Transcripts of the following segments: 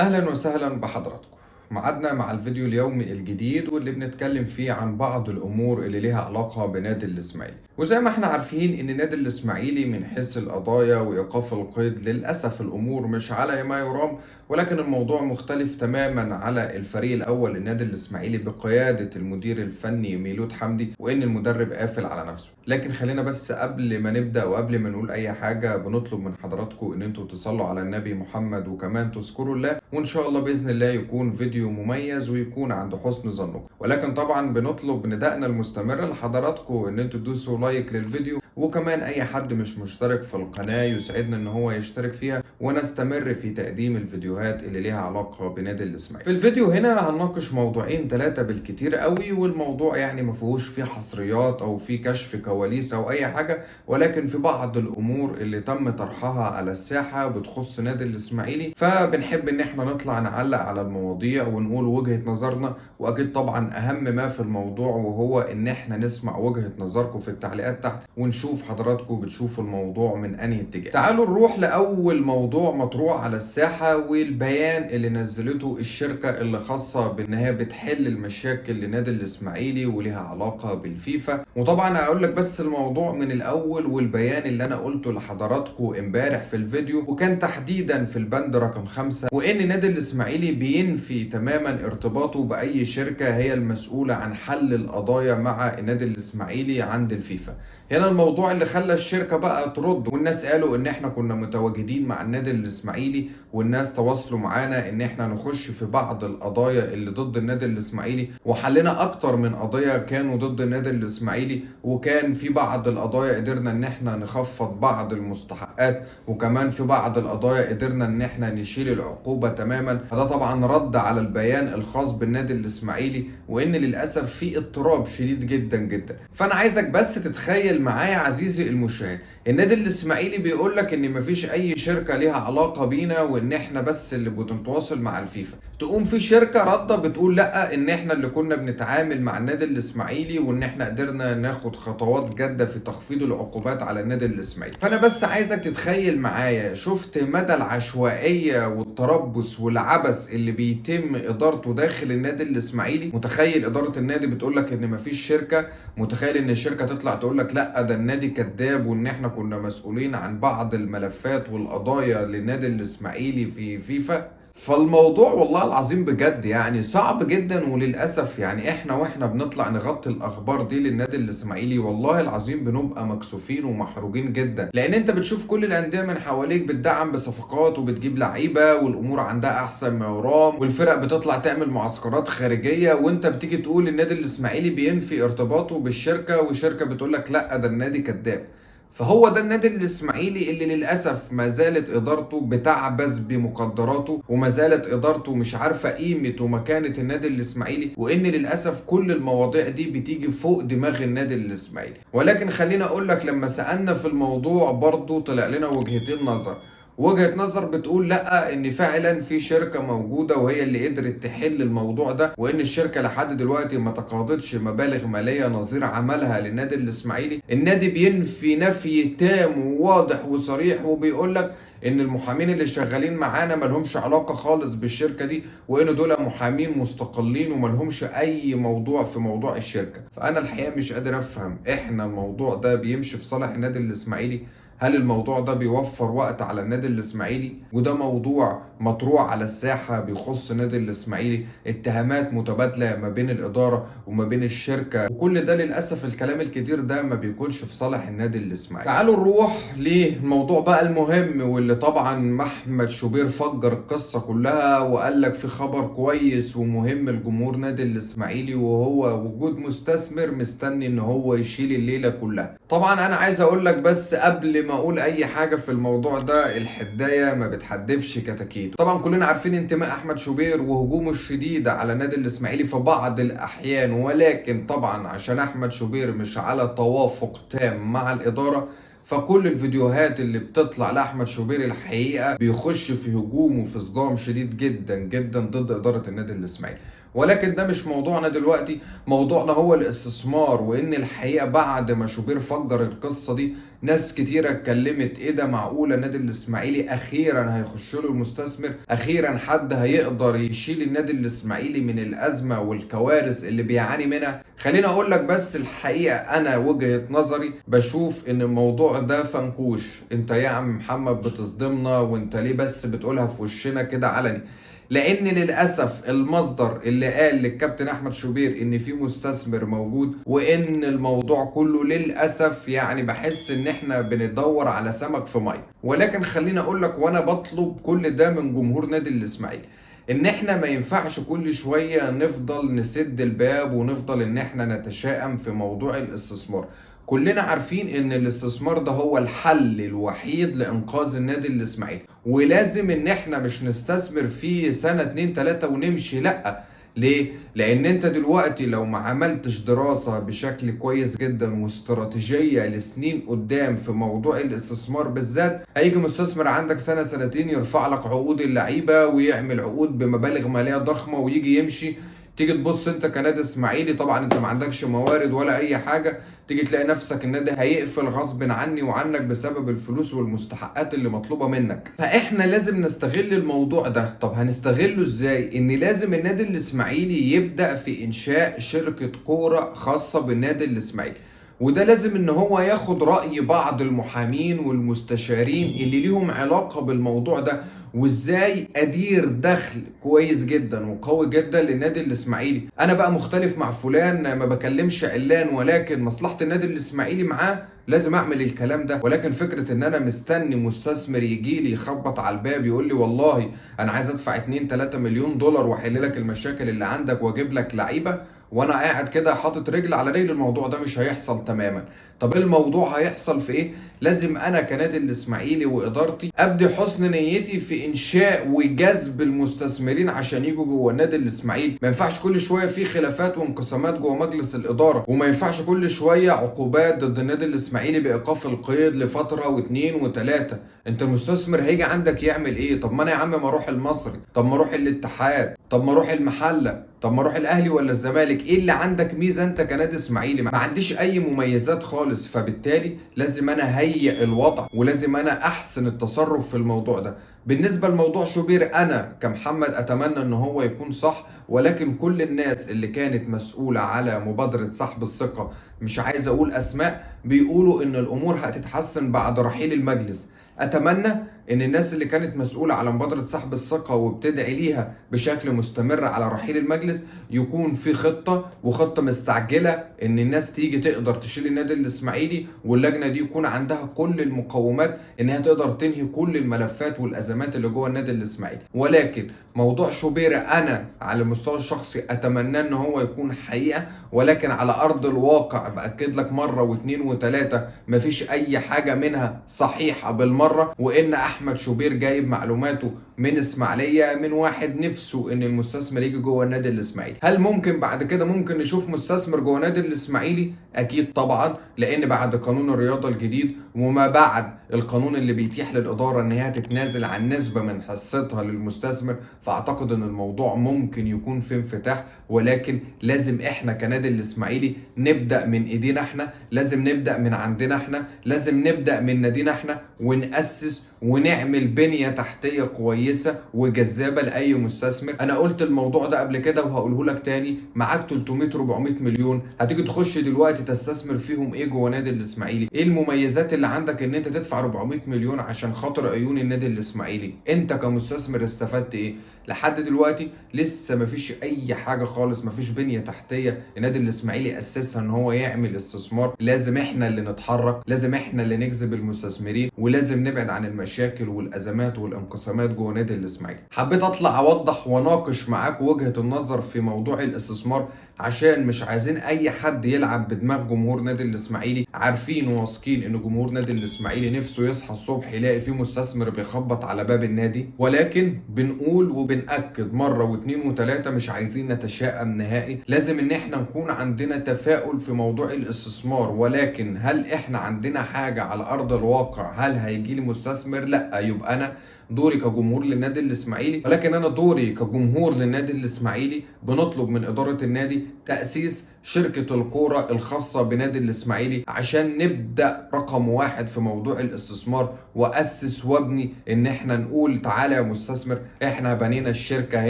أهلا وسهلا بحضراتكم. معادنا مع الفيديو اليومي الجديد واللي بنتكلم فيه عن بعض الأمور اللي ليها علاقة بنادي الإسماعيلي. وزي ما احنا عارفين إن نادي الإسماعيلي من حيث القضايا وإيقاف القيد للأسف الأمور مش على ما يرام، ولكن الموضوع مختلف تماما على الفريق الأول للنادي الإسماعيلي بقيادة المدير الفني ميلود حمدي، وإن المدرب قافل على نفسه. لكن خلينا بس قبل ما نبدأ وقبل ما نقول أي حاجة بنطلب من حضراتكم إن انتوا تصلوا على النبي محمد وكمان تذكروا الله، وإن شاء الله بإذن الله يكون فيديو مميز ويكون عند حسن ظنكم. ولكن طبعا بنطلب ندائنا المستمر لحضراتكم إن انتوا تدوسوا لايك للفيديو، وكمان أي حد مش مشترك في القناة يسعدنا إن هو يشترك فيها ونستمر في تقديم الفيديوهات اللي ليها علاقة بنادي الإسماعيلي. في الفيديو هنا هنناقش موضوعين ثلاثة بالكتير قوي، والموضوع يعني ما فيهوش فيه حصريات أو فيه كشف كواليس أو أي حاجة، ولكن في بعض الأمور اللي تم طرحها على الساحة بتخص نادي الإسماعيلي، فبنحب إن احنا نطلع نعلق على المواضيع ونقول وجهة نظرنا. وأكيد طبعا أهم ما في الموضوع وهو إن احنا نسمع وجهة نظركم في التعليقات تحت ونشوف حضراتكم بتشوفوا الموضوع من أنهي اتجاه. تعالوا نروح لأول موضوع مطروح على الساحة، والبيان اللي نزلته الشركة اللي خاصة بإن هي بتحل المشاكل لنادي الإسماعيلي وليها علاقة بالفيفا. وطبعا هقول لك بس الموضوع من الأول، والبيان اللي أنا قلته لحضراتكم امبارح في الفيديو وكان تحديدا في البند رقم 5، وإن نادي الإسماعيلي بينفي تماما ارتباطه بأي شركة هي المسؤولة عن حل القضايا مع النادي الإسماعيلي عند الفيفا. هنا الموضوع اللي خلى الشركة بقى ترد، والناس قالوا ان احنا كنا متواجدين مع النادي الاسماعيلي والناس تواصلوا معانا ان احنا نخش في بعض القضايا اللي ضد النادي الاسماعيلي، وحلنا اكتر من قضية كانوا ضد النادي الاسماعيلي، وكان في بعض القضايا قدرنا ان احنا نخفض بعض المستحقات، وكمان في بعض القضايا قدرنا ان احنا نشيل العقوبة تماما. فده طبعا رد على البيان الخاص بالنادي الاسماعيلي، وان للاسف في اضطراب شديد جدا جدا. فانا عايزك بس تتخيل معايا عزيزي المشاهد، النادي الاسماعيلي بيقول لك ان مفيش اي شركه ليها علاقه بينا وان احنا بس اللي بنتواصل مع الفيفا. تقوم في شركه رده بتقول لا، ان احنا اللي كنا بنتعامل مع النادي الاسماعيلي وان احنا قدرنا ناخد خطوات جاده في تخفيض العقوبات على النادي الاسماعيلي. فانا بس عايزك تتخيل معايا، شفت مدى العشوائيه والتربص والعبث اللي بيتم ادارته داخل النادي الاسماعيلي؟ متخيل اداره النادي بتقول لك ان مفيش شركه، متخيل ان الشركه تطلع تقول لك لا ده النادي كذاب وان احنا كنا مسؤولين عن بعض الملفات والقضايا للنادي الاسماعيلي في فيفا. فالموضوع والله العظيم بجد يعني صعب جدا، وللاسف يعني احنا واحنا بنطلع نغطي الاخبار دي للنادي الاسماعيلي والله العظيم بنبقى مكسوفين ومحروجين جدا، لان انت بتشوف كل الانديه من حواليك بتدعم بصفقات وبتجيب لعيبه والامور عندها احسن ما يرام، والفرق بتطلع تعمل معسكرات خارجيه، وانت بتيجي تقول النادي الاسماعيلي بينفي ارتباطه بالشركه والشركه بتقول لك لا ده النادي كذاب. فهو ده النادي الاسماعيلي اللي للاسف ما زالت ادارته بتعبث بمقدراته، وما زالت ادارته مش عارفه قيمه ومكانه النادي الاسماعيلي، وان للاسف كل المواضيع دي بتيجي فوق دماغ النادي الاسماعيلي. ولكن خليني اقول لك، لما سالنا في الموضوع برضو طلع لنا وجهتين نظر. وجهة نظر بتقول لا، ان فعلا في شركة موجودة وهي اللي قدرت تحل الموضوع ده، وان الشركة لحد دلوقتي ما تقاضتش مبالغ مالية نظير عملها للنادي الاسماعيلي. النادي بينفي نفي تام وواضح وصريح، وبيقول لك ان المحامين اللي شغالين معانا ملهمش علاقة خالص بالشركة دي، وان دول محامين مستقلين وملهمش اي موضوع في موضوع الشركة. فانا الحقيقة مش قادر افهم، احنا الموضوع ده بيمشي في صالح النادي الاسماعيلي؟ هل الموضوع ده بيوفر وقت على النادي الاسماعيلي؟ وده موضوع مطروح على الساحة بيخص النادي الاسماعيلي، اتهامات متبادلة ما بين الإدارة وما بين الشركة، وكل ده للأسف الكلام الكتير ده ما بيكونش في صالح النادي الاسماعيلي. تعالوا نروح للموضوع بقى المهم، واللي طبعا أحمد شوبير فجر القصة كلها وقال لك في خبر كويس ومهم لجمهور نادي الاسماعيلي، وهو وجود مستثمر مستني ان هو يشيل الليلة كلها. طبعا انا عايز اقول لك بس قبل ما اقول اي حاجة في الموضوع ده، الحداية ما بتحدفش كتاكيت. طبعا كلنا عارفين انتماء احمد شوبير وهجومه الشديد على النادي الاسماعيلي في بعض الاحيان، ولكن طبعا عشان احمد شوبير مش على توافق تام مع الادارة، فكل الفيديوهات اللي بتطلع لاحمد شوبير الحقيقه بيخش في هجوم وفي صدام شديد جدا جدا ضد اداره النادي الاسماعيلي. ولكن ده مش موضوعنا دلوقتي. موضوعنا هو الاستثمار، وان الحقيقة بعد ما شوبير فجر القصة دي ناس كتيرة اتكلمت ايه ده، معقولة النادي الاسماعيلي اخيرا هيخش له المستثمر، اخيرا حد هيقدر يشيل النادي الاسماعيلي من الازمة والكوارث اللي بيعاني منها. خليني اقول لك بس الحقيقة، انا وجهة نظري بشوف ان الموضوع ده فنكوش. انت يا عم محمد بتصدمنا، وانت ليه بس بتقولها في وشنا كده علني؟ لان للاسف المصدر اللي قال للكابتن احمد شوبير ان في مستثمر موجود، وان الموضوع كله للاسف يعني بحس ان احنا بندور على سمك في ميه. ولكن خليني اقول لك، وانا بطلب كل ده من جمهور نادي الاسماعيلي، ان احنا ما ينفعش كل شوية نفضل نسد الباب ونفضل ان احنا نتشائم في موضوع الاستثمار. كلنا عارفين ان الاستثمار ده هو الحل الوحيد لانقاذ النادي الاسماعيلي، ولازم ان احنا مش نستثمر فيه سنة 2 3 ونمشي، لا. ليه؟ لان انت دلوقتي لو ما عملتش دراسة بشكل كويس جدا واستراتيجية لسنين قدام في موضوع الاستثمار بالذات، هيجي مستثمر عندك سنة سنتين يرفع لك عقود اللعيبة ويعمل عقود بمبالغ مالية ضخمة ويجي يمشي. تيجي تبص انت كنادي اسماعيلي، طبعا انت ما عندكش موارد ولا اي حاجة، تيجي تلاقي نفسك النادي هيقفل غصب عني وعنك بسبب الفلوس والمستحقات اللي مطلوبة منك. فاحنا لازم نستغل الموضوع ده. طب هنستغله ازاي؟ ان لازم النادي الاسماعيلي يبدأ في انشاء شركة كورة خاصة بالنادي الاسماعيلي، وده لازم ان هو ياخد رأي بعض المحامين والمستشارين اللي ليهم علاقة بالموضوع ده، وازاي ادير دخل كويس جدا وقوي جدا للنادي الاسماعيلي. انا بقى مختلف مع فلان، ما بكلمش علان، ولكن مصلحة النادي الاسماعيلي معاه لازم اعمل الكلام ده. ولكن فكرة ان انا مستني مستثمر يجي لي يخبط على الباب يقول لي والله انا عايز ادفع 2 3 مليون دولار واحل لك المشاكل اللي عندك واجيب لك لعيبة، وانا قاعد كده حاطط رجل على رجل، الموضوع ده مش هيحصل تماما. طب الموضوع هيحصل في ايه؟ لازم انا كنادي الاسماعيلي وادارتي ابدي حسن نيتي في انشاء وجذب المستثمرين عشان يجوا جوه النادي الاسماعيلي. ما ينفعش كل شويه في خلافات وانقسامات جوه مجلس الاداره، وما ينفعش كل شويه عقوبات ضد النادي الاسماعيلي بايقاف القيد لفتره واثنين وثلاثه. انت المستثمر هيجي عندك يعمل ايه؟ طب ما انا يا عم ما اروح المصري، طب ما اروح الاتحاد، طب ما اروح المحله، طب ما اروح الاهلي ولا الزمالك. ايه اللي عندك ميزه انت كنادي اسماعيلي؟ ما عنديش اي مميزات خالص. فبالتالي لازم انا هيئ الوضع ولازم انا احسن التصرف في الموضوع ده. بالنسبه لموضوع شوبير، انا كمحمد اتمنى ان هو يكون صح، ولكن كل الناس اللي كانت مسؤوله على مبادره سحب الثقه، مش عايز اقول اسماء، بيقولوا ان الامور هتتحسن بعد رحيل المجلس. اتمنى ان الناس اللي كانت مسؤولة على مبادرة سحب الثقة وبتدعي ليها بشكل مستمر على رحيل المجلس يكون في خطة، وخطة مستعجلة ان الناس تيجي تقدر تشيل النادي الاسماعيلي، واللجنة دي يكون عندها كل المقومات انها تقدر تنهي كل الملفات والازمات اللي جوه النادي الاسماعيلي. ولكن موضوع شوبير انا على المستوى الشخصي اتمنى ان هو يكون حقيقة، ولكن على ارض الواقع باكد لك مرة واثنين وثلاثة مفيش اي حاجة منها صحيحة بالمرة. وان احمد شوبير جايب معلوماته من اسماعيليه من واحد نفسه ان المستثمر يجي جوه النادي الاسماعيلي. هل ممكن بعد كده ممكن نشوف مستثمر جوه النادي الاسماعيلي؟ اكيد طبعا، لان بعد قانون الرياضه الجديد وما بعد القانون اللي بيتيح للاداره ان هي تتنازل عن نسبه من حصتها للمستثمر، فاعتقد ان الموضوع ممكن يكون في انفتاح. ولكن لازم احنا كنادي الاسماعيلي نبدا من ايدينا احنا، لازم نبدا من عندنا احنا، لازم نبدا من نادينا احنا وناسس ونعمل بنية تحتية كويسة وجذابة لأي مستثمر. أنا قلت الموضوع ده قبل كده وهقوله لك تاني، معاك 300 400 مليون هتيجي تخش دلوقتي تستثمر فيهم إيه جوه نادي الإسماعيلي؟ إيه المميزات اللي عندك إن أنت تدفع 400 مليون عشان خاطر عيون النادي الإسماعيلي؟ أنت كمستثمر استفدت إيه؟ لحد دلوقتي لسه مفيش أي حاجة خالص، مفيش بنية تحتية النادي الإسماعيلي أسسها إن هو يعمل استثمار. لازم إحنا اللي نتحرك، لازم إحنا اللي نجذب المستثمرين، ولازم نبعد عن المشاكل والازمات والانقسامات جوه نادي الاسماعيلي. حبيت اطلع اوضح واناقش معاك وجهة النظر في موضوع الاستثمار، عشان مش عايزين اي حد يلعب بدماغ جمهور نادي الاسماعيلي. عارفين وواثقين ان جمهور نادي الاسماعيلي نفسه يصحى الصبح يلاقي فيه مستثمر بيخبط على باب النادي، ولكن بنقول وبنأكد مرة واثنين وثلاثة مش عايزين نتشائم نهائي. لازم ان احنا نكون عندنا تفاؤل في موضوع الاستثمار، ولكن هل احنا عندنا حاجة على ارض الواقع؟ هل هيجي لي مستثمر؟ لا. يبقى انا دوري كجمهور للنادي الاسماعيلي، ولكن انا دوري كجمهور للنادي الاسماعيلي بنطلب من اداره النادي تاسيس شركه الكوره الخاصه بنادي الاسماعيلي عشان نبدا رقم واحد في موضوع الاستثمار، واسس وابني ان احنا نقول تعالى يا مستثمر احنا بنينا الشركه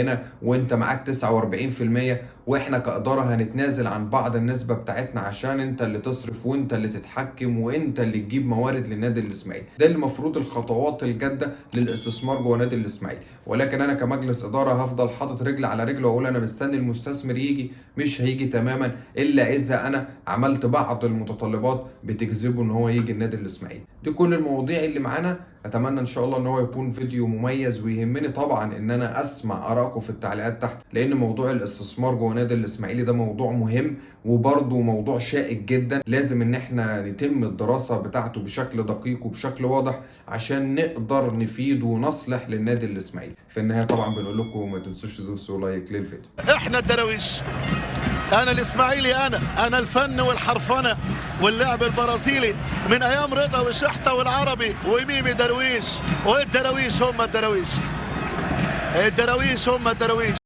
هنا وانت معاك 49%، واحنا كاداره هنتنازل عن بعض النسبه بتاعتنا عشان انت اللي تصرف وانت اللي تتحكم وانت اللي تجيب موارد للنادي الاسماعيلي. ده اللي المفروض الخطوات الجاده للاستثمار جوه نادي الاسماعيلي. ولكن انا كمجلس اداره هفضل حاطط رجل على رجل واقول انا مستني المستثمر يجي، مش هيجي تماما الا اذا انا عملت بعض المتطلبات بتجذبه ان هو يجي النادي الاسماعيلي. دي كل المواضيع اللي معانا. اتمنى ان شاء الله ان هو يكون فيديو مميز، ويهمني طبعا ان انا اسمع ارائكم في التعليقات تحت، لان موضوع الاستثمار جوه نادي الاسماعيلي ده موضوع مهم وبرضه موضوع شائك جدا. لازم ان احنا نتم الدراسه بتاعته بشكل دقيق وبشكل واضح عشان نقدر نفيد ونصلح للنادي الاسماعيلي. في النهايه طبعا بنقول لكم ما تنسوش تدوسوا لايك للفيديو. احنا الدراويش، انا الاسماعيلي، انا الفن والحرفنه واللعب البرازيلي من ايام رضا وشحته والعربي وميمي درويش، والدراويش هم الدراويش، الدراويش هم الدراويش.